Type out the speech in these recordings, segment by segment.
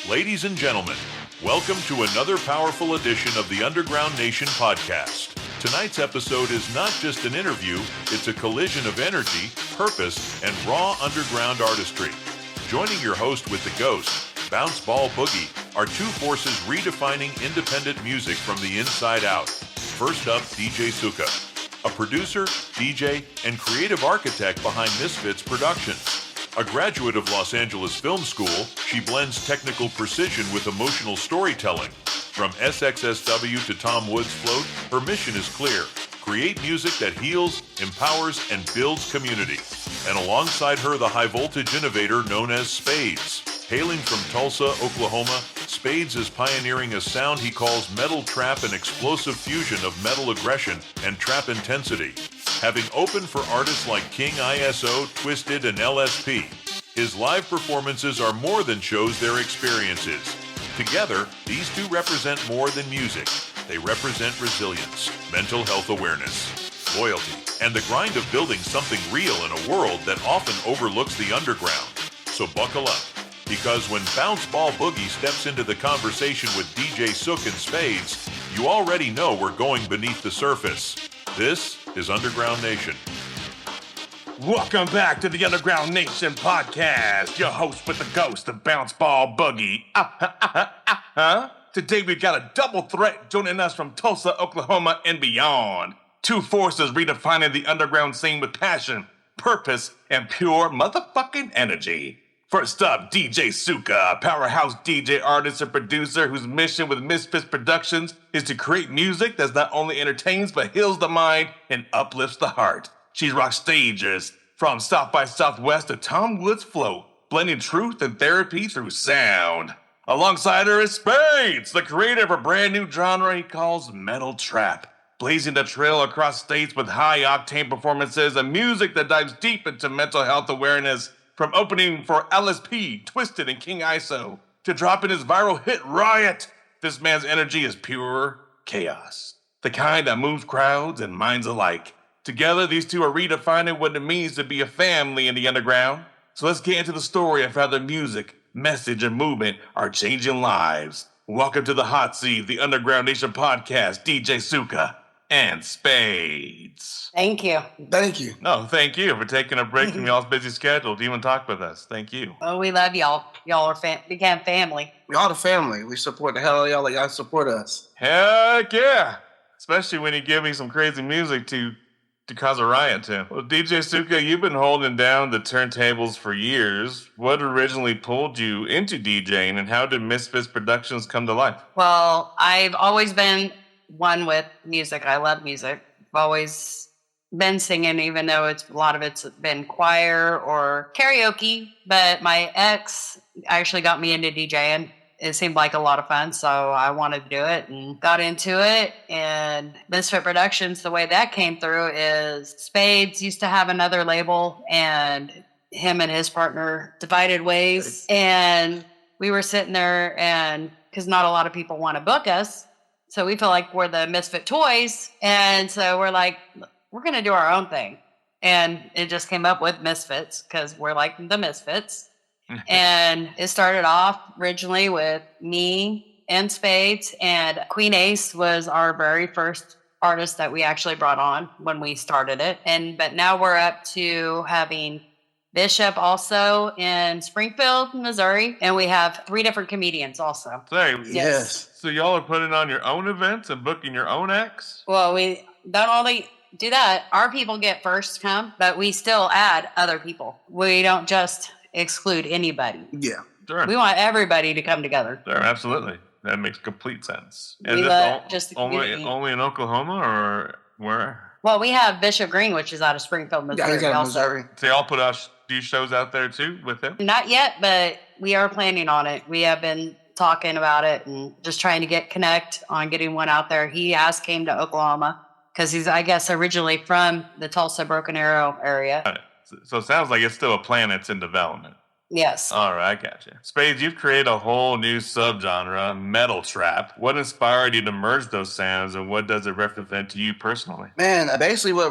Ladies and gentlemen, welcome to another powerful edition of the Underground Nation podcast. Tonight's episode is not just an interview, it's a collision of energy, purpose, and raw underground artistry. Joining your host with the ghost, Bounce Ball Boogie, are two forces redefining independent music from the inside out. First up, DJ Cyka, a producer, DJ, and creative architect behind Mizfitz Productions. A graduate of Los Angeles Film School, she blends technical precision with emotional storytelling. From SXSW to Tom Woods' Float, her mission is clear. Create music that heals, empowers, and builds community. And alongside her, the high-voltage innovator known as Spades. Hailing from Tulsa, Oklahoma, Spades is pioneering a sound he calls metal trap, an explosive fusion of metal aggression and trap intensity. Having opened for artists like King ISO, Twiztid, and LSP, his live performances are more than shows, they're experiences. Together, these two represent more than music. They represent resilience, mental health awareness, loyalty, and the grind of building something real in a world that often overlooks the underground. So buckle up, because when Bounce Ball Boogie steps into the conversation with DJ Cyka and Spades, you already know we're going beneath the surface. This is Underground Nation. Welcome back to the Underground Nation podcast. Your host with the ghost, the Bounce Ball Boogie. Today we've got a double threat joining us from Tulsa, Oklahoma, and beyond. Two forces redefining the underground scene with passion, purpose, and pure motherfucking energy. First up, DJ Cyka, a powerhouse DJ artist and producer whose mission with Mizfitz Productions is to create music that not only entertains but heals the mind and uplifts the heart. She's rocked stages from South by Southwest to Tom Woods' Float, blending truth and therapy through sound. Alongside her is Spades, the creator of a brand new genre he calls metal trap, blazing the trail across states with high-octane performances and music that dives deep into mental health awareness. From opening for LSP, Twiztid, and King ISO, to dropping his viral hit Riot, this man's energy is pure chaos. The kind that moves crowds and minds alike. Together, these two are redefining what it means to be a family in the underground. So let's get into the story of how their music, message, and movement are changing lives. Welcome to the Hot Seat, the Underground Nation podcast, DJ Cyka and Spades. Thank you. Thank you. No, thank you for taking a break from y'all's busy schedule to even talk with us. Thank you. Oh, we love y'all. Y'all are became family. Y'all the family. We support the hell out of y'all like y'all support us. Heck yeah. Especially when you give me some crazy music to cause a riot to. Well, DJ Cyka, you've been holding down the turntables for years. What originally pulled you into DJing, and how did Mizfitz Productions come to life? Well, I've always been one with music. I love music. I've always been singing, even though a lot of it's been choir or karaoke. But my ex actually got me into DJing. It seemed like a lot of fun, so I wanted to do it and got into it. And Mizfitz Productions, the way that came through is Spades used to have another label, and him and his partner divided ways. And we were sitting there, and because not a lot of people want to book us, so we feel like we're the Misfit toys. And so we're like, we're going to do our own thing. And it just came up with Mizfitz because we're like the Misfits. And it started off originally with me and Spades, and Queen Ace was our very first artist that we actually brought on when we started it. But now we're up to having Bishop also in Springfield, Missouri, and we have 3 different comedians also. Say, Yes. So y'all are putting on your own events and booking your own acts? Well, we don't only do that. Our people get first come, but we still add other people. We don't just exclude anybody. Yeah. Sure. We want everybody to come together. Sure, absolutely. That makes complete sense. And We this let just the only community. in Oklahoma, or where? Well, we have Bishop Green, which is out of Springfield, Yeah, Missouri. he's out of also. Missouri. So y'all put out do shows out there too with him? Not yet, but we are planning on it. We have been talking about it and just trying to connect on getting one out there. He came to Oklahoma because he's, I guess, originally from the Tulsa Broken Arrow area. So it sounds like it's still a plan that's in development. Yes. All right, I got you. Spades, you've created a whole new subgenre, metal trap. What inspired you to merge those sounds, and what does it represent to you personally? Man, basically what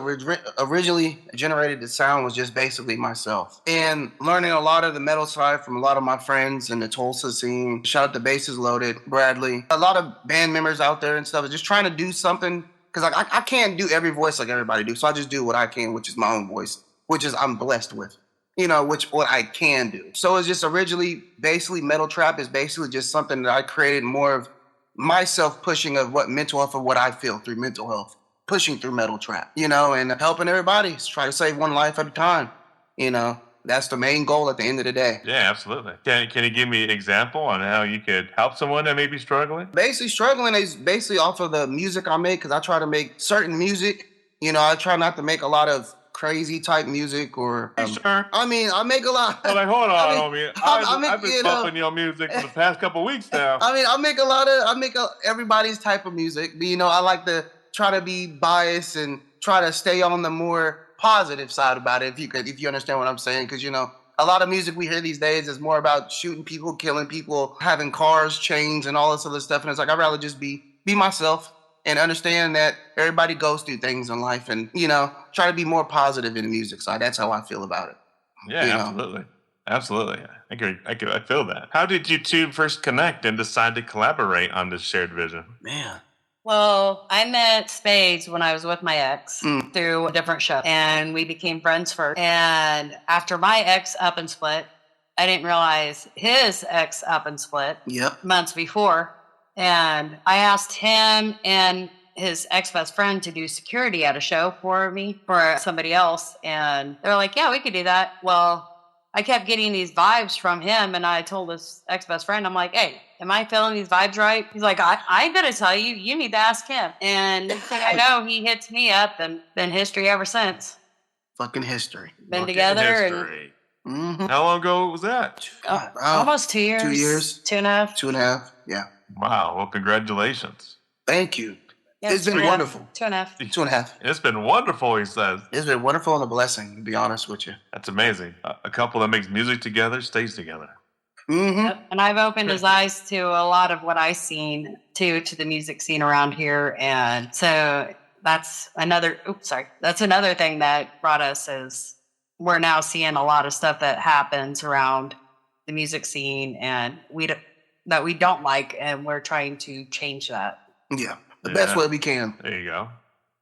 originally generated the sound was just basically myself. And learning a lot of the metal side from a lot of my friends in the Tulsa scene. Shout out to Bases Loaded, Bradley. A lot of band members out there and stuff. Just trying to do something. Because I can't do every voice like everybody do. So I just do what I can, which is my own voice. Which is I'm blessed with. What I can do. So it's just originally, basically, metal trap is basically just something that I created more of myself pushing of what mental health, of what I feel through mental health, pushing through metal trap, and helping everybody try to save one life at a time. That's the main goal at the end of the day. Yeah, absolutely. Can you give me an example on how you could help someone that may be struggling? Basically, struggling is basically off of the music I make, because I try to make certain music. I try not to make a lot of crazy type music or Sure. I make a lot. Well, hold on, homie. I've been bumping your music for the past couple weeks now. I make everybody's type of music, but I like to try to be biased and try to stay on the more positive side about it, if you understand what I'm saying, because a lot of music we hear these days is more about shooting people, killing people, having cars, chains, and all this other stuff, and it's like I'd rather just be myself. And understand that everybody goes through things in life, and try to be more positive in the music side. That's how I feel about it. Yeah, absolutely. I feel that. How did you two first connect and decide to collaborate on this shared vision? Man. Well, I met Spades when I was with my ex through a different show, and we became friends first. And after my ex up and split, I didn't realize his ex up and split months before. And I asked him and his ex-best friend to do security at a show for me, for somebody else. And they're like, yeah, we could do that. Well, I kept getting these vibes from him. And I told his ex-best friend, I'm like, hey, am I feeling these vibes right? He's like, I gotta tell you, you need to ask him. And next thing I know, he hits me up, and been history ever since. Fucking history. Been together. History. And How long ago was that? Almost 2 years. 2 years. 2.5. 2.5. Yeah. Wow. Well, congratulations. Thank you. Yeah, It's been wonderful. 2.5. 2.5. It's been wonderful, he says. It's been wonderful and a blessing, to be honest with you. That's amazing. A couple that makes music together stays together. Mm-hmm. Yep. And I've opened his eyes to a lot of what I've seen to the music scene around here. And so that's another thing that brought us, is we're now seeing a lot of stuff that happens around the music scene, and that we don't like, and we're trying to change that. Yeah, the best way we can. There you go.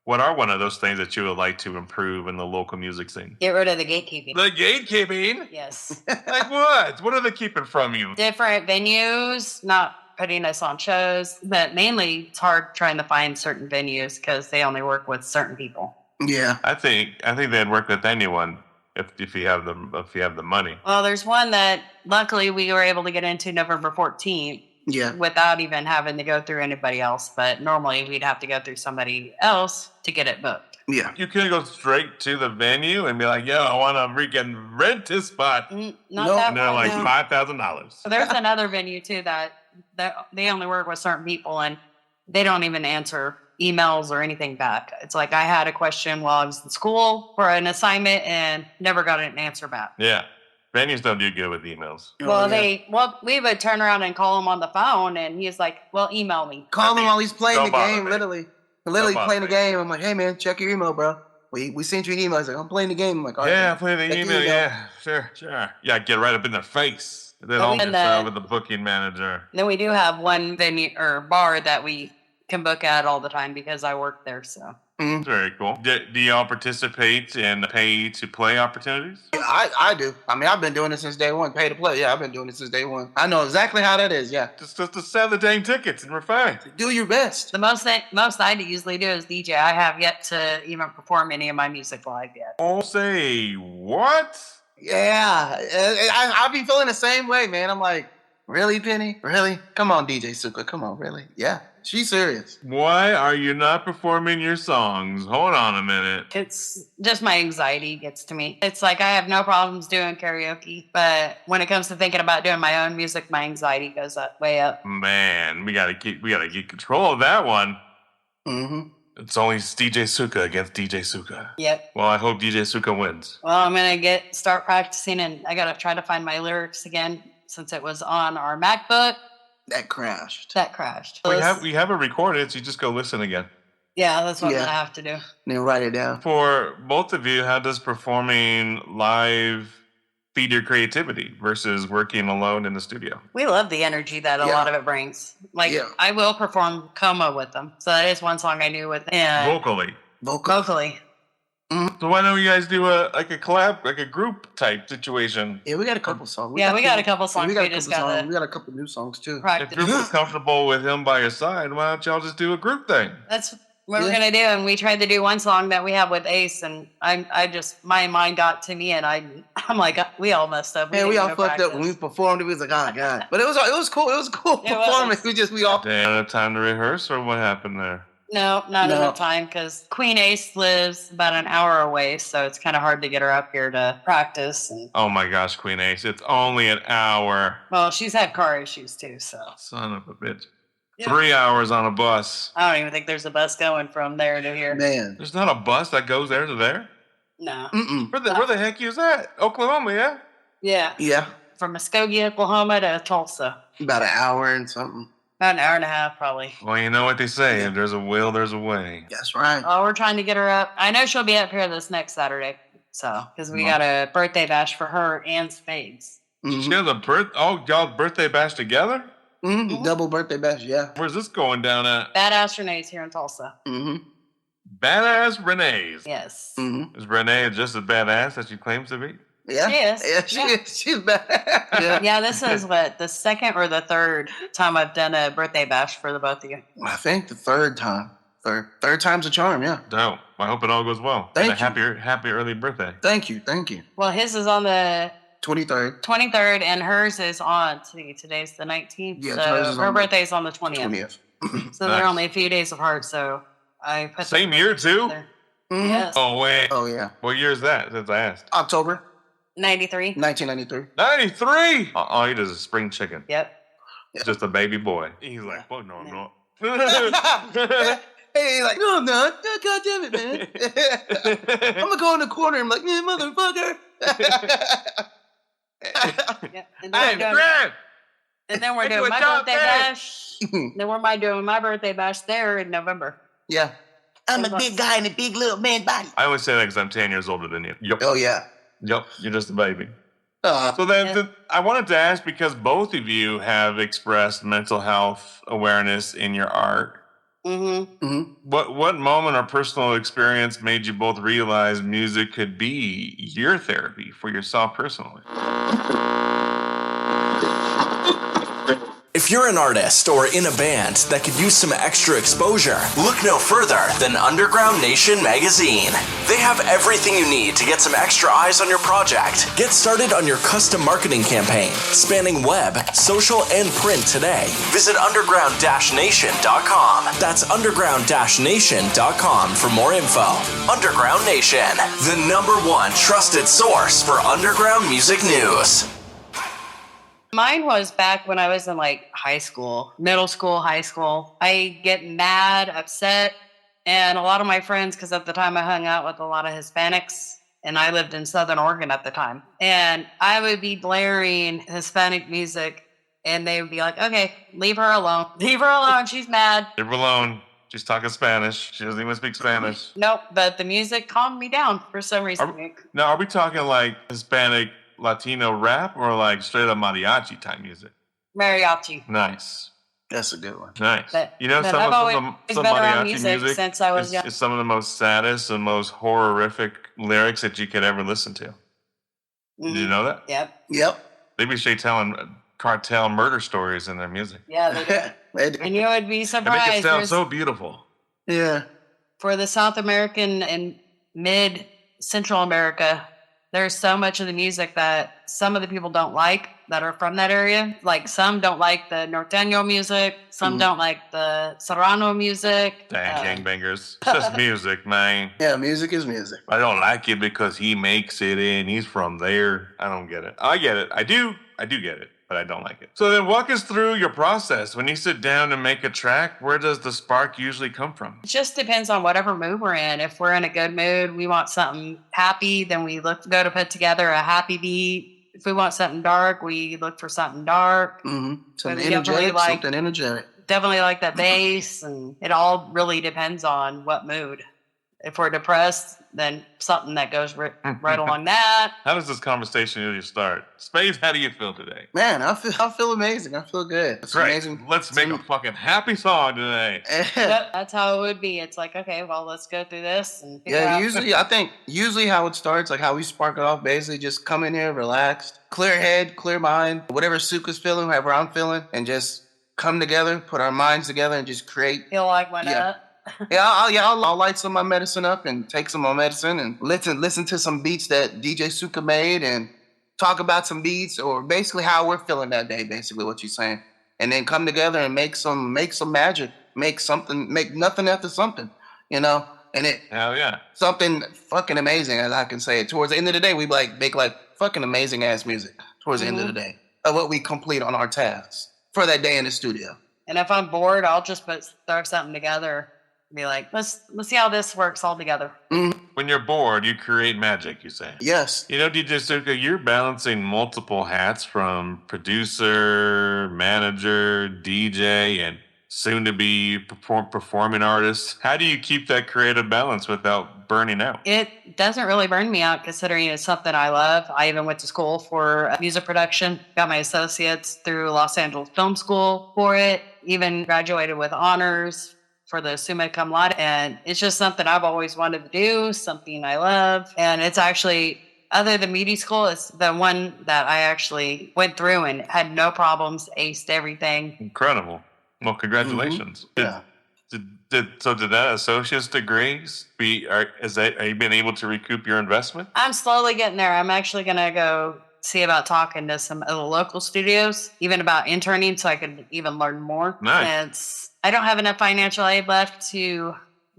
What are one of those things that you would like to improve in the local music scene? Get rid of the gatekeeping. The gatekeeping? Yes. Like what? What are they keeping from you? Different venues, not putting us on shows, but mainly it's hard trying to find certain venues because they only work with certain people. Yeah. I think they'd work with anyone if you have the money. Well, there's one that luckily we were able to get into November 14th. Yeah. Without even having to go through anybody else. But normally we'd have to go through somebody else to get it booked. Yeah. You couldn't go straight to the venue and be like, yo, I want to freaking rent this spot. Not Nope. that And they're one, like no. $5,000. So there's another venue too that they only work with certain people, and they don't even answer emails or anything back. It's like I had a question while I was in school for an assignment and never got an answer back. Yeah. Venues don't do good with emails. We would turn around and call him on the phone, and he's like, well, email me. Call him while he's playing Don't the bother game, me. literally Don't bother playing the me. game. I'm like, hey, man, check your email, bro. We sent you an email. He's like, I'm playing the game. I'm like, all right. Yeah, man. play the Check your email. Yeah, sure. Yeah, get right up in their face. Then Oh, I'll and get with the booking manager. Then we do have one venue or bar that we can book at all the time because I work there. So Very cool. Do y'all participate in pay-to-play opportunities? I do. I mean, I've been doing it since day one. Pay to play. Yeah, I've been doing it since day one. I know exactly how that is. Yeah. Just to sell the dang tickets and we're fine. Do your best. the most I usually do is DJ. I have yet to even perform any of my music live yet. Oh, say what? Yeah. I be feeling the same way, man. I'm like, really, Penny? Really? Come on, DJ Cyka. Come on, really? Yeah. She's serious. Why are you not performing your songs? Hold on a minute. It's just my anxiety gets to me. It's like I have no problems doing karaoke, but when it comes to thinking about doing my own music, my anxiety goes way up. Man, we gotta get control of that one. Mm-hmm. It's only DJ Cyka against DJ Cyka. Yep. Well, I hope DJ Cyka wins. Well, I'm gonna start practicing, and I gotta try to find my lyrics again since it was on our MacBook. That crashed. We have it recorded, so you just go listen again. Yeah, that's what I'm gonna have to do. Then write it down. For both of you, how does performing live feed your creativity versus working alone in the studio? We love the energy that a lot of it brings. Like, I will perform Coma with them. So that is one song I do with them. Vocally. Mm-hmm. So why don't you guys do a collab, like a group type situation? Yeah, we got a couple songs. We got a couple songs. We got a couple new songs too. If you're comfortable with him by your side, why don't y'all just do a group thing? That's what we're gonna do. And we tried to do one song that we have with Ace, and I just, my mind got to me, and I'm like, we all messed up. We all fucked up when we performed. It was like, oh god, but it was cool. It was a cool performance. We all didn't have time to rehearse, or what happened there? No, not enough time, because Queen Ace lives about an hour away, so it's kind of hard to get her up here to practice. And, oh my gosh, Queen Ace, it's only an hour. Well, she's had car issues too, so. Son of a bitch. Yeah. 3 hours on a bus. I don't even think there's a bus going from there to here. Man. There's not a bus that goes there to there? No. Mm-mm. Where the heck is that? Oklahoma, yeah? Yeah. Yeah. From Muskogee, Oklahoma to Tulsa. About an hour and something. About an hour and a half, probably. Well, you know what they say. If there's a will, there's a way. That's right. Oh, we're trying to get her up. I know she'll be up here this next Saturday. So, because we got a birthday bash for her and Spades. Mm-hmm. She has y'all birthday bash together? Mm-hmm. Double birthday bash, yeah. Where's this going down at? Badass Renee's here in Tulsa. Mm-hmm. Badass Renee's? Yes. Mm-hmm. Is Renee just as badass as she claims to be? Yeah. She is. Yeah, she is. She's badass. Yeah, this is the second or the third time I've done a birthday bash for the both of you. I think the third time. Third time's a charm, yeah. Dope. I hope it all goes well. Thank you. Happy early birthday. Thank you. Well, his is on the 23rd, and hers is on, today's the 19th. Yeah, so her birthday's on the 20th. So they're only a few days apart, so I put same year too? Mm-hmm. Yes. Oh, wait. Oh, yeah. What year is that, since I asked? October. 93. 1993. 93? All he does is spring chicken. Yep. Just a baby boy. He's like, well, no, I'm not. Hey, like, no, I'm not. God damn it, man. I'm going to go in the corner and I'm like, man, motherfucker. Yeah. And then we're doing my birthday bash. Then we're doing my birthday bash there in November. Yeah. I'm a big guy in a big little man body. I always say that because I'm 10 years older than you. Yep. Oh, yeah. Yep, you're just a baby. So then I wanted to ask, because both of you have expressed mental health awareness in your art. Mm-hmm. Mm-hmm. What moment or personal experience made you both realize music could be your therapy for yourself personally? If you're an artist or in a band that could use some extra exposure, look no further than Underground Nation magazine. They have everything you need to get some extra eyes on your project. Get started on your custom marketing campaign, spanning web, social, and print today. Visit underground-nation.com. That's underground-nation.com for more info. Underground Nation, the #1 trusted source for underground music news. Mine was back when I was in like middle school, high school. I get mad, upset, and a lot of my friends, because at the time I hung out with a lot of Hispanics, and I lived in Southern Oregon at the time, and I would be blaring Hispanic music, and they would be like, okay, leave her alone. Leave her alone. She's mad. Leave her alone. She's talking Spanish. She doesn't even speak Spanish. Nope, but the music calmed me down for some reason. Now, are we talking like Hispanic Latino rap or like straight up mariachi type music? Mariachi. Nice. That's a good one. Nice. But some mariachi music since I was young. Is some of the most saddest and most horrific lyrics that you could ever listen to. Mm-hmm. Did you know that? Yep. They be straight telling cartel murder stories in their music. Yeah, they do. And you would be surprised. They make it sound so beautiful. Yeah. For the South American and mid Central America, there's so much of the music that some of the people don't like that are from that area. Like some don't like the norteño music. Some don't like the serrano music. Dang, gangbangers. It's just music, man. Yeah, music is music. I don't like it because he makes it and he's from there. I don't get it. I get it. I do get it, but I don't like it. So then walk us through your process. When you sit down and make a track, where does the spark usually come from? It just depends on whatever mood we're in. If we're in a good mood, we want something happy, then we go to put together a happy beat. If we want something dark, we look for something dark. Something energetic, something energetic. Definitely like that bass, and it all really depends on what mood. If we're depressed, then something that goes right along that. How does this conversation usually start? Spades, how do you feel today? Man, I feel amazing. I feel good. It's great. Amazing. Let's make a fucking happy song today. Yep, that's how it would be. It's like, okay, well, let's go through this and usually how it starts, like how we spark it off, basically just come in here, relaxed, clear head, clear mind, whatever Cyka's feeling, whatever I'm feeling, and just come together, put our minds together, and just create. Feel like went up. I'll light some of my medicine up and take some of my medicine and listen to some beats that DJ Cyka made and talk about some beats or basically how we're feeling that day, basically what you're saying. And then come together and make some magic, make nothing after something, and Hell yeah. something fucking amazing, as I can say it. Towards the end of the day, we make fucking amazing ass music towards the end of the day of what we complete on our tasks for that day in the studio. And if I'm bored, I'll just throw something together. Be like, let's see how this works all together. When you're bored, you create magic, you say. Yes. DJ Cyka, you're balancing multiple hats from producer, manager, DJ, and soon-to-be performing artist. How do you keep that creative balance without burning out? It doesn't really burn me out considering it's something I love. I even went to school for music production, got my associates through Los Angeles Film School for it, even graduated with honors for the summa cum laude, and it's just something I've always wanted to do, something I love, and it's actually, other than media school, it's the one that I actually went through and had no problems, aced everything. Incredible. Well, congratulations. Yeah. Did that associate's degrees are you been able to recoup your investment? I'm slowly getting there. I'm actually gonna go see about talking to some of the local studios, even about interning, so I could even learn more. Nice. I don't have enough financial aid left to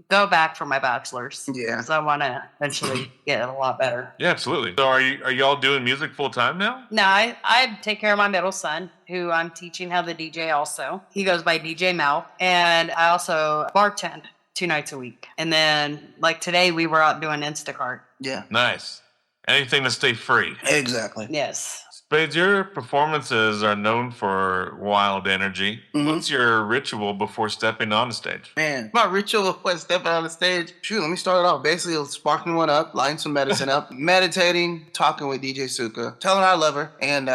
go back for my bachelor's. Yeah. So I want to eventually get a lot better. Yeah, absolutely. So are y'all doing music full time now? No, I take care of my middle son, who I'm teaching how to DJ also. He goes by DJ Mouth. And I also bartend 2 nights a week. And then, like today, we were out doing Instacart. Yeah. Nice. Anything to stay free. Exactly. Yes. Spades, your performances are known for wild energy. What's your ritual before stepping on the stage? Man, my ritual before stepping on the stage. Let me start it off. Basically, sparking one up, lighting some medicine up, meditating, talking with DJ Cyka, telling her I love her, and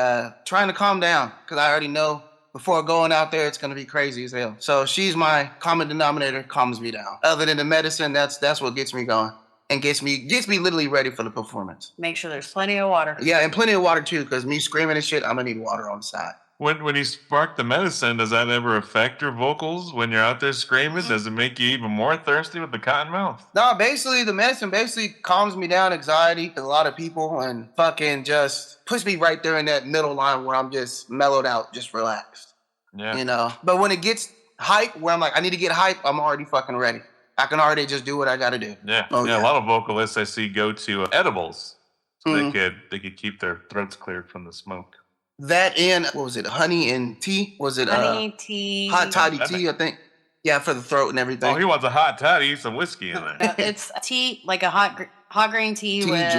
trying to calm down because I already know before going out there, it's going to be crazy as hell. So she's my common denominator, calms me down. Other than the medicine, that's what gets me going. And gets me literally ready for the performance. Make sure there's plenty of water. Yeah, and plenty of water too, because me screaming and shit, I'm gonna need water on the side. When you spark the medicine, does that ever affect your vocals when you're out there screaming? Does it make you even more thirsty with the cotton mouth? No, basically the medicine calms me down, anxiety, a lot of people, and fucking just puts me right there in that middle line where I'm just mellowed out, just relaxed. Yeah. But when it gets hype, where I'm like, I need to get hype, I'm already fucking ready. I can already just do what I got to do. Yeah. A lot of vocalists I see go to edibles so they could keep their throats cleared from the smoke. That and what was it? Honey and tea? Was it honey tea? Hot toddy tea, I think. Yeah, for the throat and everything. Oh, he wants a hot toddy, some whiskey in there. It's tea, like a hot green tea with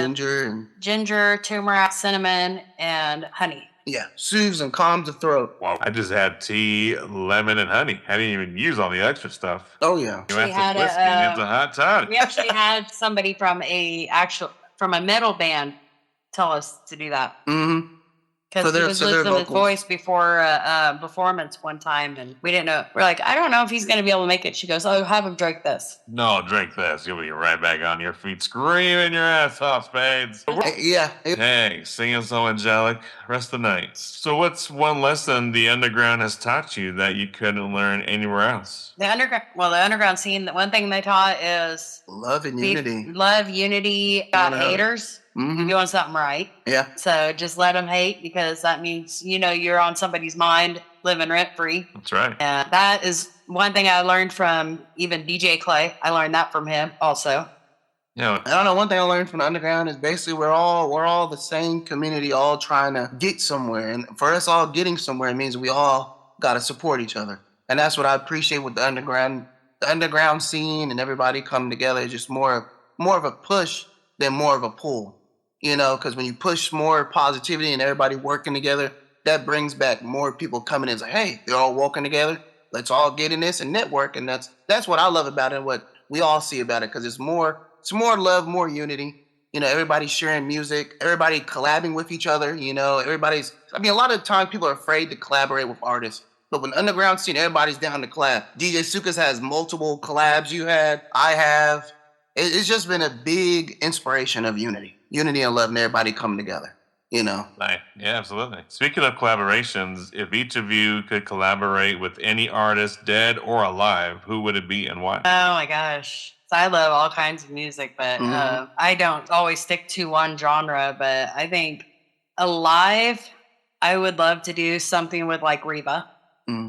ginger, turmeric, cinnamon, and honey. Yeah, soothes and calms the throat. Wow. I just had tea, lemon, and honey. I didn't even use all the extra stuff. Oh, yeah. You had some whiskey and it's a hot toddy. We actually had somebody from a metal band tell us to do that. Mm-hmm. Because he was losing his voice before a performance one time, and we didn't know. We're like, I don't know if he's going to be able to make it. She goes, oh, have him drink this. No, drink this. You'll be right back on your feet screaming your ass off, Spades. Yeah. Hey, singing so angelic. Rest the night. So what's one lesson the underground has taught you that you couldn't learn anywhere else? The underground scene, the one thing they taught is... love and unity. Love, unity, got haters. Mm-hmm. You're doing something right. Yeah. So just let them hate, because that means, you're on somebody's mind, living rent free. That's right. And that is one thing I learned from even DJ Clay. I learned that from him also. I don't know. One thing I learned from the underground is basically we're all the same community, all trying to get somewhere. And for us all getting somewhere, it means we all got to support each other. And that's what I appreciate with the underground scene and everybody coming together. It's just more of a push than more of a pull. Because when you push more positivity and everybody working together, that brings back more people coming in. It's like, hey, they're all working together. Let's all get in this and network. And that's what I love about it and what we all see about it, because it's more love, more unity. Everybody sharing music, everybody collabing with each other. A lot of times people are afraid to collaborate with artists. But when underground scene, everybody's down to collab. DJ Cyka has multiple collabs I have. It's just been a big inspiration of unity and love and everybody coming together, Right. Yeah, absolutely. Speaking of collaborations, if each of you could collaborate with any artist, dead or alive, who would it be and why? Oh my gosh. So I love all kinds of music, but I don't always stick to one genre. But I think alive, I would love to do something with like Reba.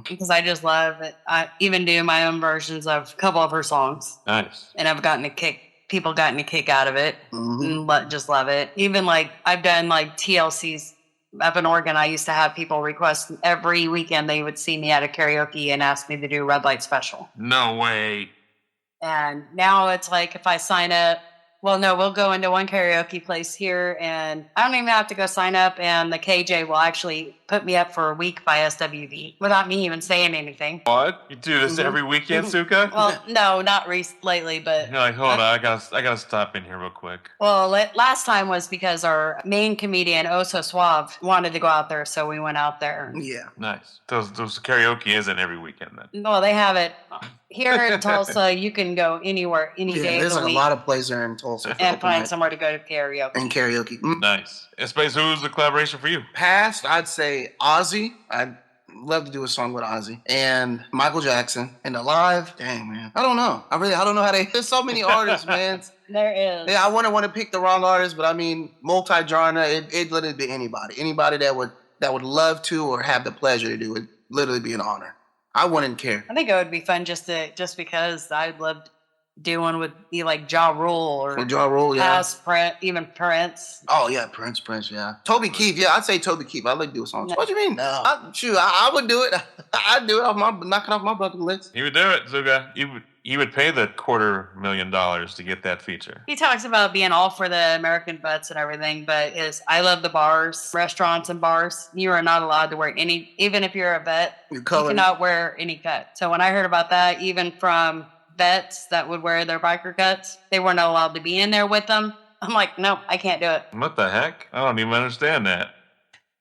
Because I just love it. I even do my own versions of a couple of her songs. Nice. And people gotten a kick out of it. Mm-hmm. And just love it. Even like I've done like TLCs up in Oregon. I used to have people request every weekend they would see me at a karaoke and ask me to do Red Light Special. No way. And now it's like if I sign up, well, no, we'll go into one karaoke place here and I don't even have to go sign up, and the KJ will actually put me up for a week by SWV without me even saying anything. What? You do this every weekend, Cyka? Well, no, not lately, but... You're like, hold on, I gotta stop in here real quick. Well, last time was because our main comedian, Oso Suave, wanted to go out there, so we went out there. Yeah. Nice. Those karaoke isn't every weekend then. Well, they have it here in Tulsa. You can go anywhere, any day there's of the like week. A lot of places there in Tulsa. And find somewhere to go to karaoke. And karaoke. Nice. And Space, who's the collaboration for you? Past, I'd say Ozzy. I'd love to do a song with Ozzy. And Michael Jackson. And alive, dang, man. I don't know. I don't know how there's so many artists, man. There is. Yeah, I wouldn't want to pick the wrong artist, but I mean, multi-genre, it literally be anybody. Anybody that would love to or have the pleasure to do it, literally be an honor. I wouldn't care. I think it would be fun just because I'd love doing with like Ja Rule or Ja Rule, yeah. Past even Prince. Oh yeah, Prince, yeah. Toby Keith, yeah, I'd say Toby Keith. I'd like to do a song. Yeah. What do you mean? No. I would do it. I'd do it knock it off my bucket list. He would do it, Zuga. He would pay the $250,000 to get that feature. He talks about being all for the American butts and everything, but I love the bars, restaurants and bars. You are not allowed to wear any, even if you're a vet, you cannot wear any cut. So when I heard about that, even from vets that would wear their biker cuts, they weren't allowed to be in there with them. I'm like, no, I can't do it. What the heck? I don't even understand that.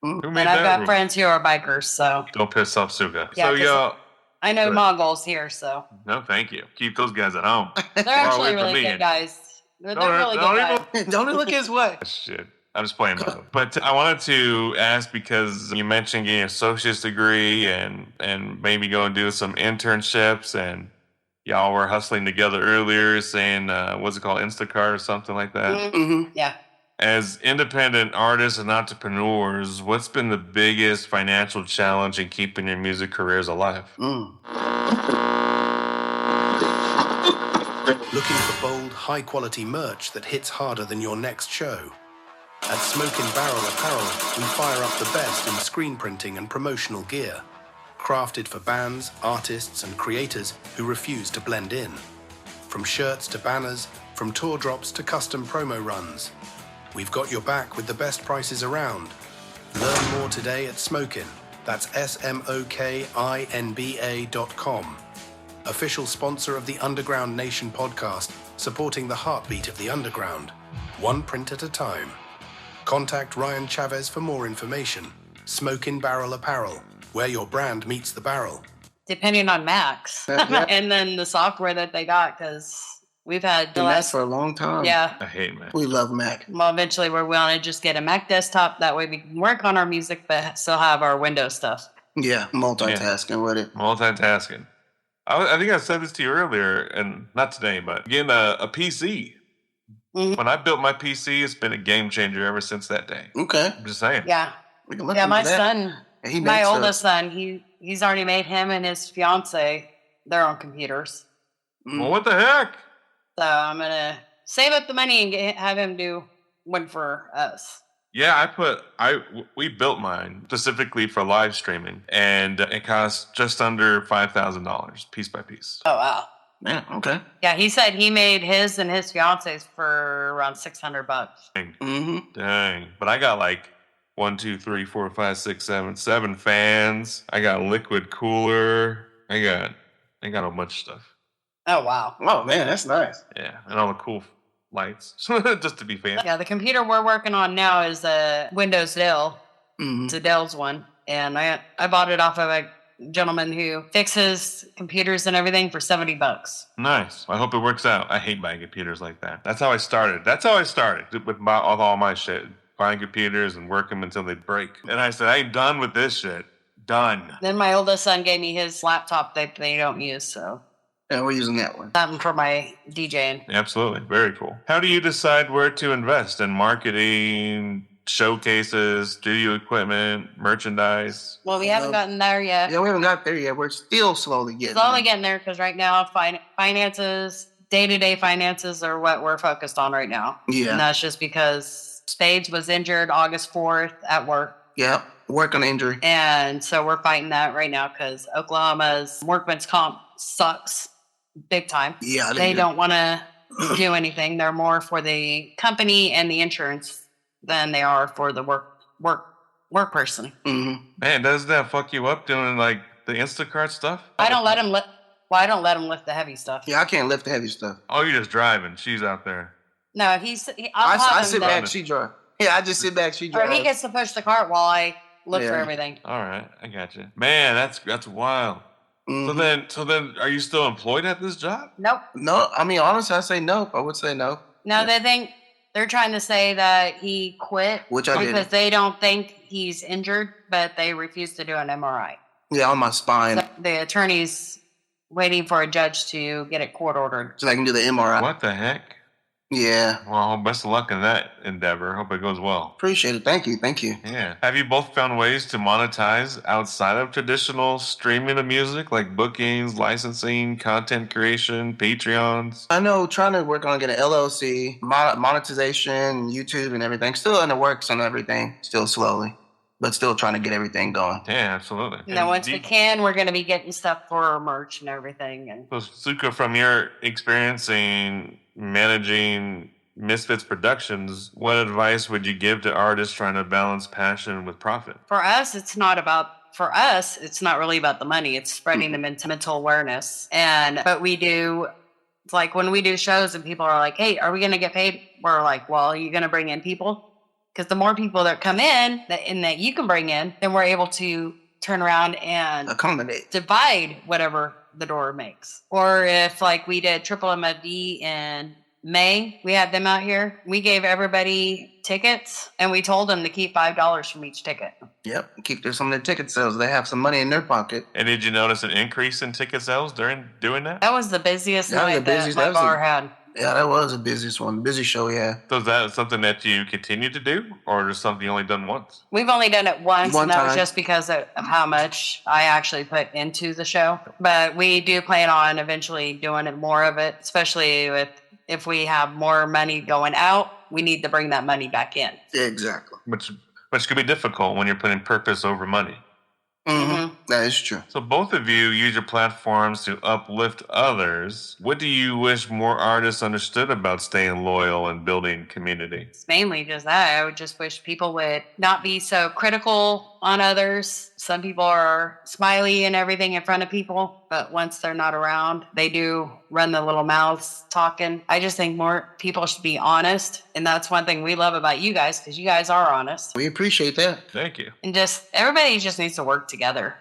Who made and I've that got friends who are bikers, so. Don't piss off Suga. Yeah, so, y'all. I know Mongols here, so. No, thank you. Keep those guys at home. They're actually really good guys. They're really good guys. Don't look his way. Shit. I'm just playing though. But I wanted to ask because you mentioned getting an associate's degree and maybe go and do some internships, and y'all were hustling together earlier saying, what's it called, Instacart or something like that? Mm-hmm. Yeah. As independent artists and entrepreneurs, what's been the biggest financial challenge in keeping your music careers alive? Looking for bold, high-quality merch that hits harder than your next show? At Smokin' Barrel Apparel, we fire up the best in screen printing and promotional gear, crafted for bands, artists, and creators who refuse to blend in. From shirts to banners, from tour drops to custom promo runs, we've got your back with the best prices around. Learn more today at Smokin'. That's SMOKINBA.com. Official sponsor of the Underground Nation podcast, supporting the heartbeat of the underground, one print at a time. Contact Ryan Chavez for more information. Smokin' Barrel Apparel, where your brand meets the barrel. Depending on Max. And then the software that they got, because we've had the last for a long time. Yeah. I hate Mac. We love Mac. Well, eventually we want to just get a Mac desktop. That way we can work on our music, but still have our Windows stuff. Yeah, multitasking with it. Multitasking. I think I said this to you earlier, and not today, but getting a PC. When I built my PC, it's been a game changer ever since that day. Okay. I'm just saying. Yeah. We can look Yeah, into my that. son, And he my makes oldest son, he's already made him and his fiance their own computers. Well, what the heck? So I'm going to save up the money and have him do one for us. Yeah, we built mine specifically for live streaming, and it cost just under $5,000 piece by piece. Oh, wow. Yeah, okay. Yeah, he said he made his and his fiance's for around $600. Dang. Mm-hmm. Dang. But I got like 1, 2, 3, 4, 5, 6, 7 fans. I got liquid cooler. I got a bunch of stuff. Oh, wow. Oh, man, that's nice. Yeah, and all the cool lights, just to be fancy. Yeah, the computer we're working on now is a Windows Dell. Mm-hmm. It's a Dell's one. And I bought it off of a gentleman who fixes computers and everything for $70. Nice. I hope it works out. I hate buying computers like that. That's how I started with all my shit. Buying computers and work them until they break. And I said, I ain't done with this shit. Done. Then my oldest son gave me his laptop that they don't use, so Yeah, we're using that one. something for my DJing. Absolutely. Very cool. How do you decide where to invest in marketing, showcases, studio equipment, merchandise? Well, we haven't gotten there yet. Yeah, we haven't got there yet. We're still slowly getting Slowly getting there because right now finances, day-to-day finances are what we're focused on right now. Yeah. And that's just because Spades was injured August 4th at work. Yeah, work on injury. And so we're fighting that right now because Oklahoma's workman's comp sucks big time. Yeah, They don't want to do anything. They're more for the company and the insurance than they are for the work person. Mm-hmm. Man, does that fuck you up doing like the Instacart stuff? I don't let them lift the heavy stuff. Yeah, I can't lift the heavy stuff. Oh, you're just driving. She's out there. No, I sit back, she drive. Yeah, I just sit back, she or drive. he gets to push the cart while I look for Yeah. everything. All right, I got you. Man, that's wild. Mhm. So then, are you still employed at this job? Nope. No, I mean, honestly, I say nope. I would say no. No, they're trying to say that he quit, Which I because didn't. they don't think he's injured, but they refuse to do an MRI. Yeah, on my spine. So the attorney's waiting for a judge to get it court ordered. So I can do the MRI. What the heck? Yeah. Well, best of luck in that endeavor. Hope it goes well. Appreciate it. Thank you. Thank you. Yeah. Have you both found ways to monetize outside of traditional streaming of music, like bookings, licensing, content creation, Patreons? I know trying to work on getting an LLC, monetization, YouTube and everything. Still in the works on everything. Still slowly. But still trying to get everything going. Yeah, absolutely. And then once we can, we're going to be getting stuff for merch and everything. And So, Cyka, from your experience in managing Mizfitz Productions, what advice would you give to artists trying to balance passion with profit? for us, it's not really about the money. It's spreading the mental awareness. But we do, it's like when we do shows and people are like, hey, are we going to get paid? We're like, well, are you going to bring in people? Because the more people that come in that you can bring in, then we're able to turn around and Accommodate. divide whatever the door makes. Or if like we did Triple MFD in May, we had them out here. We gave everybody tickets and we told them to keep $5 from each ticket. Yep. Keep some of their ticket sales. They have some money in their pocket. And did you notice an increase in ticket sales during doing that? That was the busiest That was night the busiest- that that my was bar had. Yeah, that was the busiest one. Busy show, yeah. So is that something that you continue to do, or is something you only done once? We've only done it once, One and that was time. just because of how much I actually put into the show. But we do plan on eventually doing it more of it, especially if we have more money going out, we need to bring that money back in. Yeah, exactly. Which could be difficult when you're putting purpose over money. Mm-hmm. That is true. So both of you use your platforms to uplift others. What do you wish more artists understood about staying loyal and building community? It's mainly just that. I would just wish people would not be so critical on others. Some people are smiley and everything in front of people, but once they're not around, they do run the little mouths talking. I just think more people should be honest. And that's one thing we love about you guys, because you guys are honest. We appreciate that. Thank you. And just everybody just needs to work together.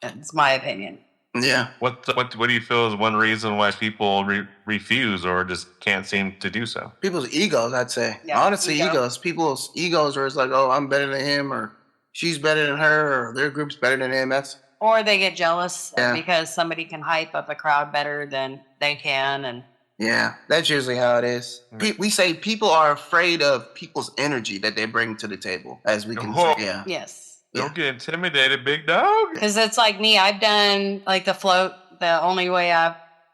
It's my opinion. Yeah. What do you feel is one reason why people refuse or just can't seem to do so? People's egos, I'd say. Yeah, Honestly, ego. egos. People's egos where it's like, oh, I'm better than him, or she's better than her, or their group's better than him. That's Or they get jealous Yeah. because somebody can hype up a crowd better than they can. And Yeah, that's usually how it is. We say people are afraid of people's energy that they bring to the table, as we can say. Yeah. Yes. Don't get intimidated, big dog. Because it's like me. I've done like the float. The only way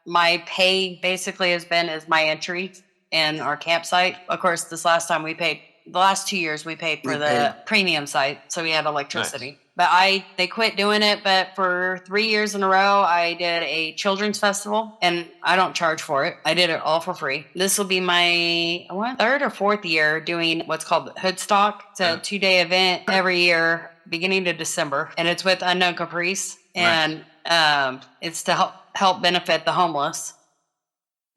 my pay basically has been is my entry and our campsite. Of course, the last 2 years we paid for the premium site, so we had electricity. Nice. But they quit doing it. But for 3 years in a row, I did a children's festival, and I don't charge for it. I did it all for free. This will be my third or fourth year doing what's called Hoodstock. It's a 2-day event every year, beginning of December, and it's with Unknown Caprice, and it's to help benefit the homeless.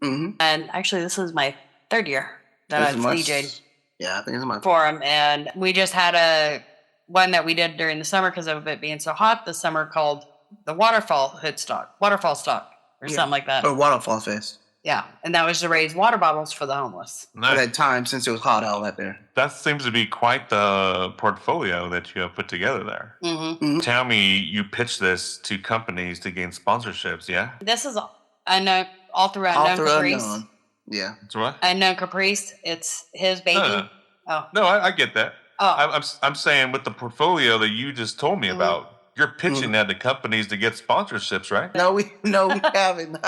Mm-hmm. And actually, this is my third year that I've DJ'd. Yeah, I think it's my for them, and we just had one that we did during the summer because of it being so hot this summer called the Waterfall Stock, or something like that. Or Waterfall Fest. Yeah, and that was to raise water bottles for the homeless. Nice. At that time, since it was hot out there. That seems to be quite the portfolio that you have put together there. Mm-hmm. Mm-hmm. Tell me, you pitch this to companies to gain sponsorships, yeah? This is all throughout Unknown Caprice. Yeah. It's what? Unknown Caprice. It's his baby. No, I get that. Oh. I'm saying with the portfolio that you just told me about, you're pitching that to companies to get sponsorships, right? No, we haven't.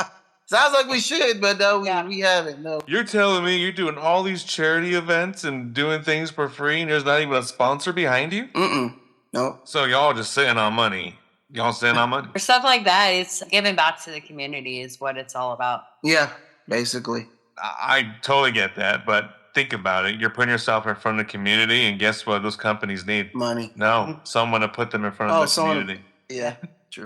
Sounds like we should, but no, we haven't. No. You're telling me you're doing all these charity events and doing things for free, and there's not even a sponsor behind you? No. So y'all just sitting on money. Y'all sitting on money? For stuff like that, it's giving back to the community is what it's all about. Yeah, basically. I totally get that, but think about it. You're putting yourself in front of the community, and guess what those companies need? Money. No, someone to put them in front of the community. Yeah, true.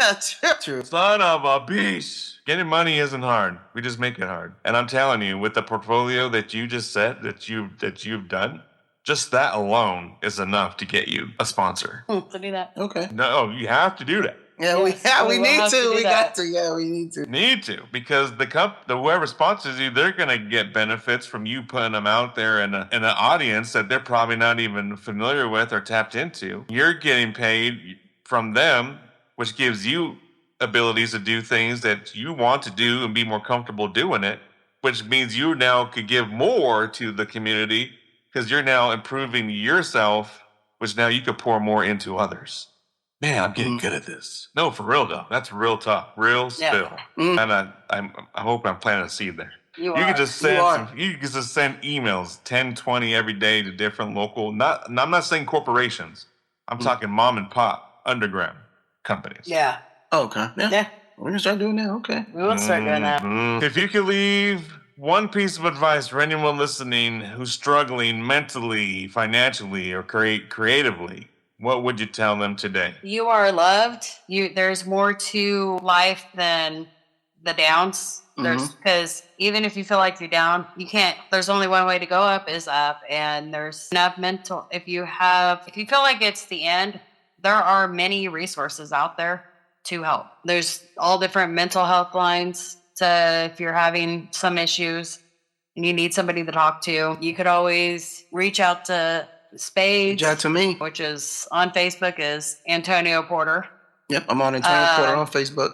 True. Son of a bitch. Getting money isn't hard. We just make it hard. And I'm telling you, with the portfolio that you just said, that you've done, just that alone is enough to get you a sponsor. To do that. Okay. No, you have to do that. Yeah, we need to. We got to. Yeah, we need to. Need to, because the whoever sponsors you, they're gonna get benefits from you putting them out there in an audience that they're probably not even familiar with or tapped into. You're getting paid from them, which gives you abilities to do things that you want to do and be more comfortable doing it, which means you now could give more to the community because you're now improving yourself, which now you could pour more into others. Man, I'm getting good at this. No, for real though. That's real talk, real spill. And I hope I'm planting a seed there. You can just send emails 10, 20 every day to different local. I'm not saying corporations. I'm talking mom and pop underground companies. Yeah. Okay. Yeah. We're gonna start doing that. Okay. We will start doing that. If you could leave one piece of advice for anyone listening who's struggling mentally, financially, or creatively, what would you tell them today? You are loved. There's more to life than the downs. Because even if you feel like you're down, you can't. There's only one way to go up is up, and there's enough mental. If you feel like it's the end, there are many resources out there to help. There's all different mental health lines. So if you're having some issues and you need somebody to talk to, you could always reach out to Spades, reach out to me, which is on Facebook is Antonio Porter. Yep, I'm on Antonio Porter on Facebook.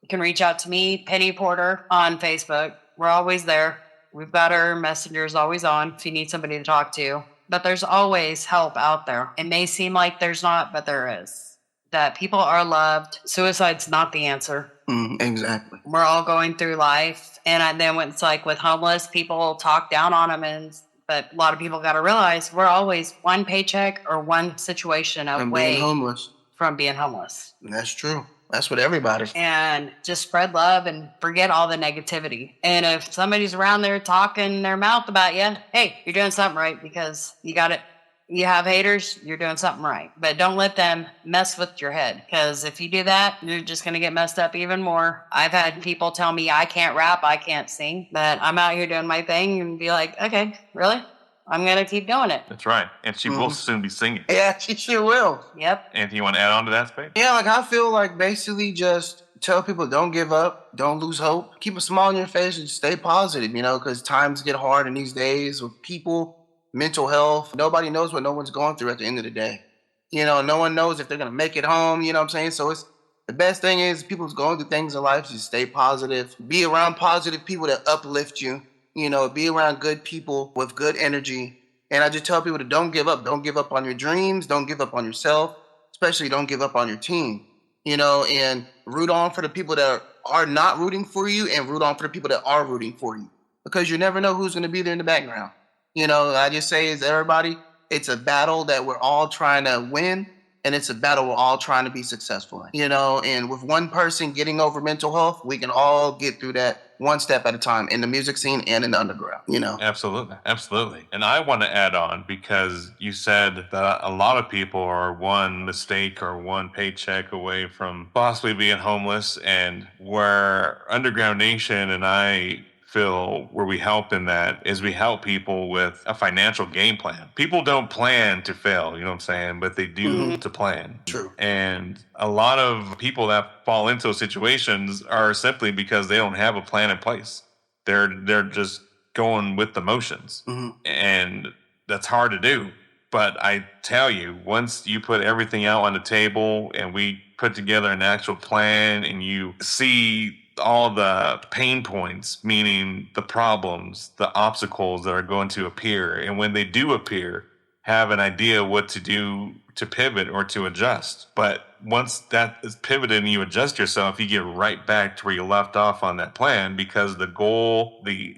You can reach out to me, Penny Porter, on Facebook. We're always there. We've got our messengers always on if you need somebody to talk to. But there's always help out there. It may seem like there's not, but there is. That people are loved. Suicide's not the answer. Exactly. We're all going through life. And then when it's like with homeless, people talk down on them. But a lot of people got to realize we're always one paycheck or one situation away from being homeless. That's true. That's what everybody. And just spread love and forget all the negativity. And if somebody's around there talking their mouth about you, hey, you're doing something right because you got it. You have haters, you're doing something right. But don't let them mess with your head. Because if you do that, you're just going to get messed up even more. I've had people tell me I can't rap, I can't sing. But I'm out here doing my thing and be like, okay, really? I'm going to keep doing it. That's right. And she will soon be singing. Yeah, she sure will. Yep. Anything you want to add on to that, Spade? Yeah, like I feel like basically just tell people don't give up, don't lose hope. Keep a smile on your face and stay positive, because times get hard in these days with people, mental health. Nobody knows what no one's going through at the end of the day. No one knows if they're going to make it home, you know what I'm saying? So the best thing is people's going through things in life, just stay positive. Be around positive people that uplift you. You know, be around good people with good energy. And I just tell people to don't give up. Don't give up on your dreams. Don't give up on yourself. Especially don't give up on your team. You know, and root on for the people that are not rooting for you and root on for the people that are rooting for you. Because you never know who's going to be there in the background. You know, I just say is everybody, it's a battle that we're all trying to win. And it's a battle we're all trying to be successful in. You know, and with one person getting over mental health, we can all get through that one step at a time in the music scene and in the underground, you know? Absolutely. Absolutely. And I want to add on because you said that a lot of people are one mistake or one paycheck away from possibly being homeless, and where Underground Nation and I feel where we help in that is we help people with a financial game plan. People don't plan to fail, you know what I'm saying? But they do to plan. True. And a lot of people that fall into those situations are simply because they don't have a plan in place. They're just going with the motions. And that's hard to do. But I tell you, once you put everything out on the table and we put together an actual plan and you see all the pain points, meaning the problems, the obstacles that are going to appear, and when they do appear, have an idea what to do to pivot or to adjust. But once that is pivoted and you adjust yourself, you get right back to where you left off on that plan, because the goal, the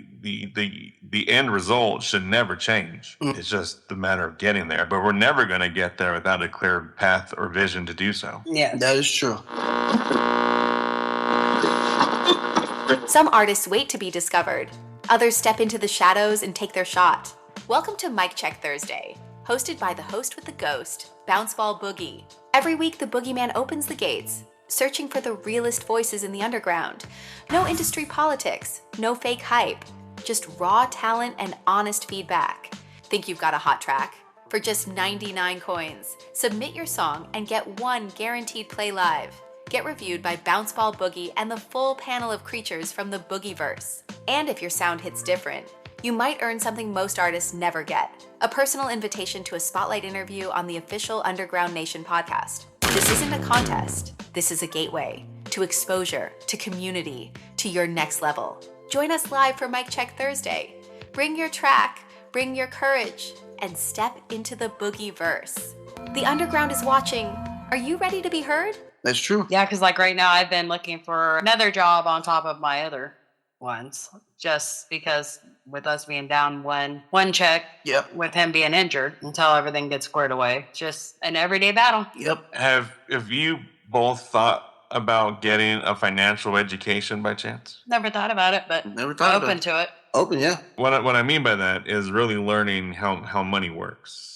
end result should never change. It's just the matter of getting there. But we're never going to get there without a clear path or vision to do so. Yeah, That is true. Some artists wait to be discovered. Others step into the shadows and take their shot. Welcome to Mic Check Thursday, hosted by the host with the ghost, Bounce Ball Boogie. Every week, the boogeyman opens the gates, searching for the realest voices in the underground. No industry politics, no fake hype, just raw talent and honest feedback. Think you've got a hot track? For just 99 coins, submit your song and get one guaranteed play live. Get reviewed by Bounce Ball Boogie and the full panel of creatures from the Boogieverse. And if your sound hits different, you might earn something most artists never get: a personal invitation to a spotlight interview on the official Underground Nation podcast. This isn't a contest. This is a gateway to exposure, to community, to your next level. Join us live for Mic Check Thursday. Bring your track, bring your courage, and step into the Boogieverse. The underground is watching. Are you ready to be heard? That's true. yeah, because like right now, I've been looking for another job on top of my other ones, just because with us being down one check, Yep. with him being injured until everything gets squared away. Just an everyday battle. Yep. Have you both thought about getting a financial education by chance? Never thought about it, but Never thought open about it. to it. Open, yeah. What I mean by that is really learning how money works.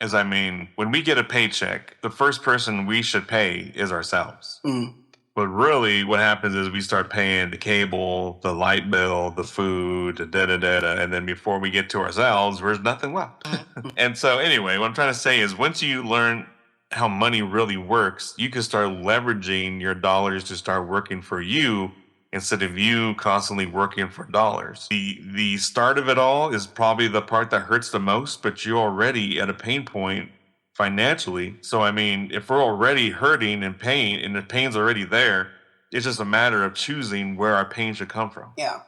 As I mean, when we get a paycheck, the first person we should pay is ourselves. But really, what happens is we start paying the cable, the light bill, the food, the da-da-da-da, and then before we get to ourselves, there's nothing left. And so anyway, what I'm trying to say is once you learn how money really works, you can start leveraging your dollars to start working for you instead of you constantly working for dollars. The start of it all is probably the part that hurts the most, but you're already at a pain point financially. So, I mean, if we're already hurting and pain, and the pain's already there, it's just a matter of choosing where our pain should come from. Yeah.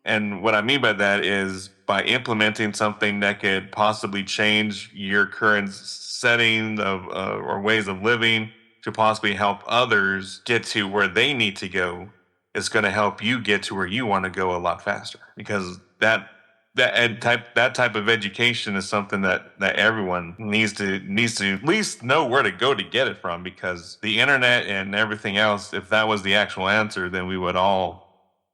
And what I mean by that is by implementing something that could possibly change your current setting of or ways of living to possibly help others get to where they need to go, it's going to help you get to where you want to go a lot faster. Because that type of education is something that everyone needs to at least know where to go to get it from. Because the internet and everything else, if that was the actual answer, then we would all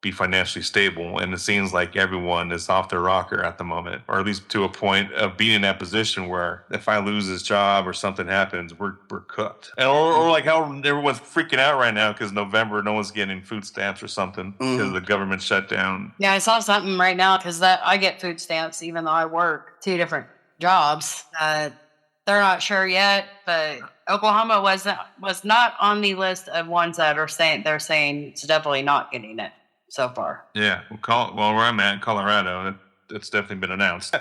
be financially stable. And it seems like everyone is off their rocker at the moment, or at least to a point of being in that position where if I lose this job or something happens, we're cooked. And or like how everyone's freaking out right now because November, no one's getting food stamps or something because the government shut down. Yeah, I saw something right now because I get food stamps even though I work 2 different jobs. They're not sure yet, but Oklahoma was not on the list of ones that are saying it's definitely not getting it so far. Yeah, well, where I'm at, Colorado, it's definitely been announced.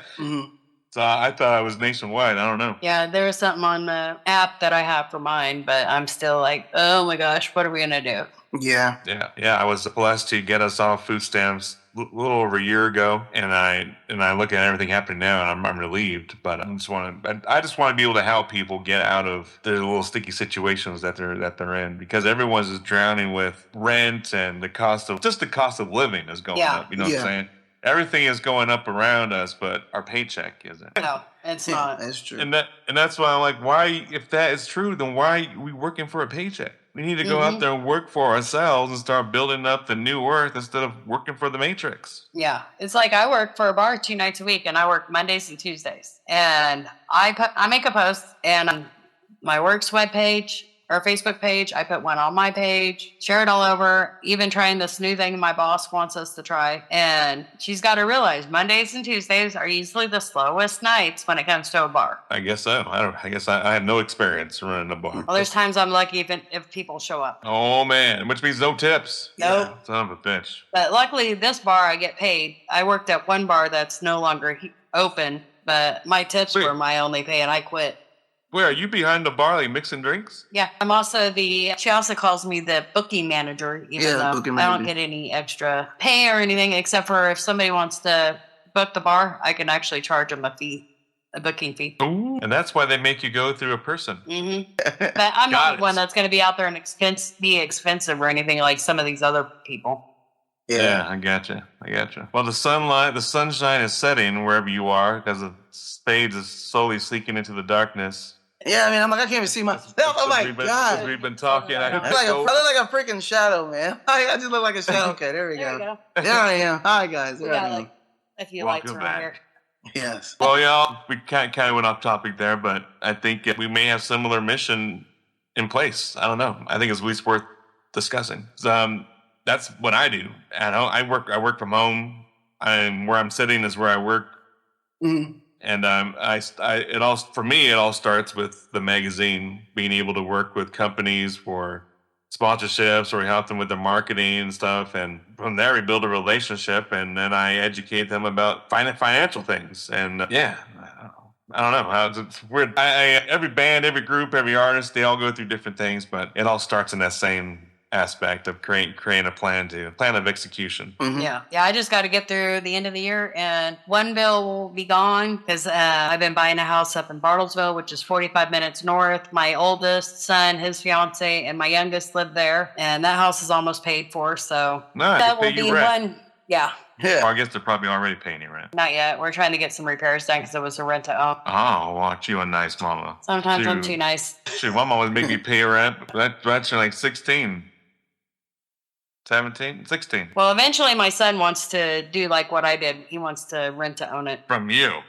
So I thought I was nationwide. I don't know. Yeah, there was something on the app that I have for mine, but I'm still like, oh my gosh, what are we gonna do? Yeah. I was blessed to get us off food stamps a little over a year ago, and I look at everything happening now, and I'm relieved. But I just want to be able to help people get out of the little sticky situations that they're in, because everyone's just drowning with rent and the cost of living is going up. You know what I'm saying? Everything is going up around us, but our paycheck isn't. No, it's not. That's true. And that's why I'm like, why? If that is true, then why are we working for a paycheck? We need to go out there and work for ourselves and start building up the new worth instead of working for the Matrix. Yeah, it's like I work for a bar 2 nights a week, and I work Mondays and Tuesdays. And I make a post, and on my work's webpage or Facebook page, I put one on my page, share it all over, even trying this new thing my boss wants us to try. And she's got to realize Mondays and Tuesdays are usually the slowest nights when it comes to a bar. I guess so. I guess I have no experience running a bar. Well, there's times I'm lucky even if people show up. Oh, man, which means no tips. Nope. Yeah. Son of a bitch. But luckily, this bar, I get paid. I worked at one bar that's no longer open, but my tips were my only pay, and I quit. Where are you behind the bar, like mixing drinks? Yeah, I'm also she also calls me the booking manager, even though I don't get any extra pay or anything, except for if somebody wants to book the bar, I can actually charge them a booking fee. Ooh. And that's why they make you go through a person. Mm-hmm. But I'm not the one that's going to be out there and be expensive or anything like some of these other people. Yeah, I gotcha. Well, the sunshine is setting wherever you are because the spades is slowly sinking into the darkness. Yeah, I mean, I can't even see myself. Oh my God. We've been talking. I look like a freaking shadow, man. I just look like a shadow. Okay, there we go. There I am. Hi, guys. There I am. A few lights around here. Yes. Well, y'all, we kind of went off topic there, but I think we may have similar mission in place. I don't know. I think it's at least worth discussing. That's what I do. I work from home. Where I'm sitting is where I work. Mm-hmm. And it all starts with the magazine, being able to work with companies for sponsorships or help them with their marketing and stuff. And from there, we build a relationship, and then I educate them about financial things. And I don't know. It's weird. Every band, every group, every artist, they all go through different things, but it all starts in that same aspect of creating a plan of execution. Mm-hmm. Yeah. I just got to get through the end of the year, and one bill will be gone because I've been buying a house up in Bartlesville, which is 45 minutes north. My oldest son, his fiance, and my youngest live there, and that house is almost paid for. So that will be one. Yeah. Well, I guess they're probably already paying you rent. Not yet. We're trying to get some repairs done because it was a rent to own. Oh, well, you a nice mama. Sometimes I'm too nice. Shoot, my mom would make me pay rent. That's like 16. 17? 16. Well, eventually my son wants to do like what I did. He wants to rent to own it. From you.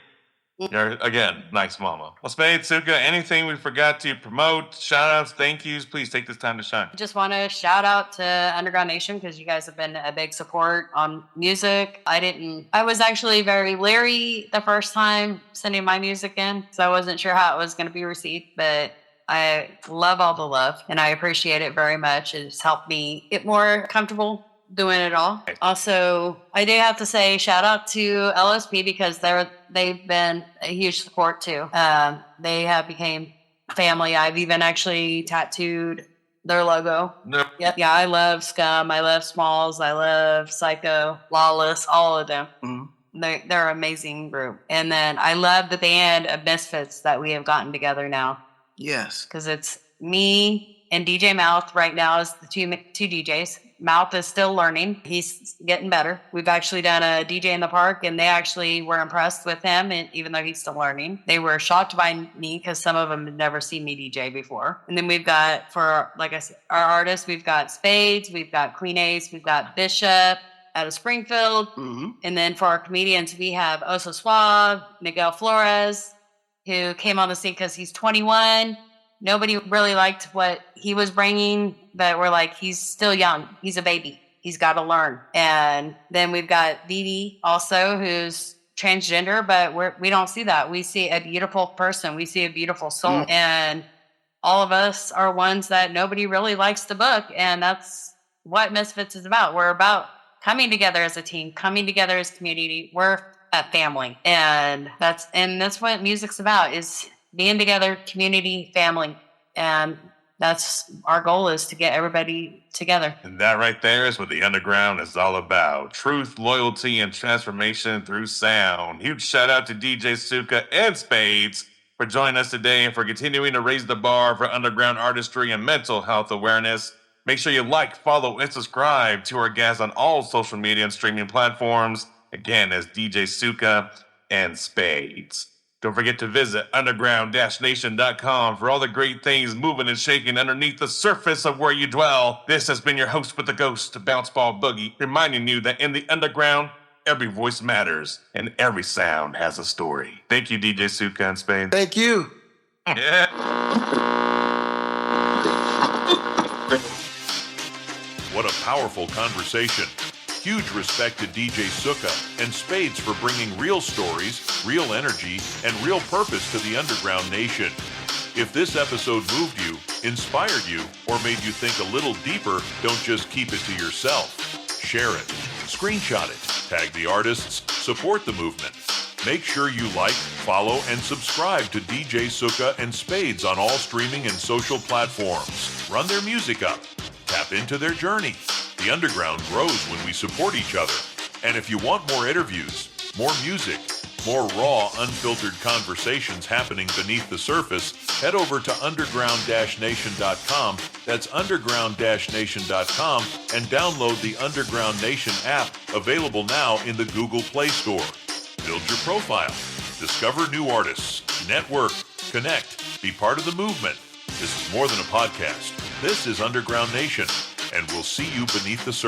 You're, again, nice mama. Well, Spade, Cyka, anything we forgot to promote, shout-outs, thank yous, please take this time to shine. Just want to shout out to Underground Nation because you guys have been a big support on music. I was actually very leery the first time sending my music in, so I wasn't sure how it was going to be received, but I love all the love, and I appreciate it very much. It's helped me get more comfortable doing it all. Also, I do have to say shout out to LSP because they've been a huge support too. They have became family. I've even actually tattooed their logo. Nope. Yep. Yeah, I love Scum. I love Smalls. I love Psycho, Lawless, all of them. Mm-hmm. They're an amazing group. And then I love the band of Mizfitz that we have gotten together now. Yes. Because it's me and DJ Mouth right now is the two DJs. Mouth is still learning. He's getting better. We've actually done a DJ in the park, and they actually were impressed with him, and even though he's still learning. They were shocked by me because some of them had never seen me DJ before. And then we've got, for, like I said, our artists, we've got Spades, we've got Queen Ace, we've got Bishop out of Springfield. Mm-hmm. And then for our comedians, we have Oso Suave, Miguel Flores, who came on the scene because he's 21. Nobody really liked what he was bringing, but we're like, he's still young. He's a baby. He's got to learn. And then we've got Vivi also, who's transgender, but we don't see that. We see a beautiful person. We see a beautiful soul. Mm. And all of us are ones that nobody really likes to book. And that's what Mizfitz is about. We're about coming together as a team, coming together as a community. We're a family. And that's what music's about, is being together, community, family. And that's our goal, is to get everybody together. And that right there is what the underground is all about. Truth, loyalty, and transformation through sound. Huge shout out to DJ Cyka and Spades for joining us today and for continuing to raise the bar for underground artistry and mental health awareness. Make sure you like, follow, and subscribe to our guests on all social media and streaming platforms. Again, as DJ Cyka and Spades. Don't forget to visit underground-nation.com for all the great things moving and shaking underneath the surface of where you dwell. This has been your host with the ghost, Bounce Ball Boogie, reminding you that in the underground, every voice matters and every sound has a story. Thank you, DJ Cyka and Spades. Thank you. Yeah. What a powerful conversation. Huge respect to DJ Cyka and Spades for bringing real stories, real energy, and real purpose to the underground nation. If this episode moved you, inspired you, or made you think a little deeper, don't just keep it to yourself. Share it, screenshot it, tag the artists, support the movement. Make sure you like, follow, and subscribe to DJ Cyka and Spades on all streaming and social platforms. Run their music up. Tap into their journey. The underground grows when we support each other. And if you want more interviews, more music, more raw, unfiltered conversations happening beneath the surface, head over to underground-nation.com. That's underground-nation.com, and download the Underground Nation app, available now in the Google Play Store. Build your profile, discover new artists, network, connect, be part of the movement. This is more than a podcast. This is Underground Nation, and we'll see you beneath the surface.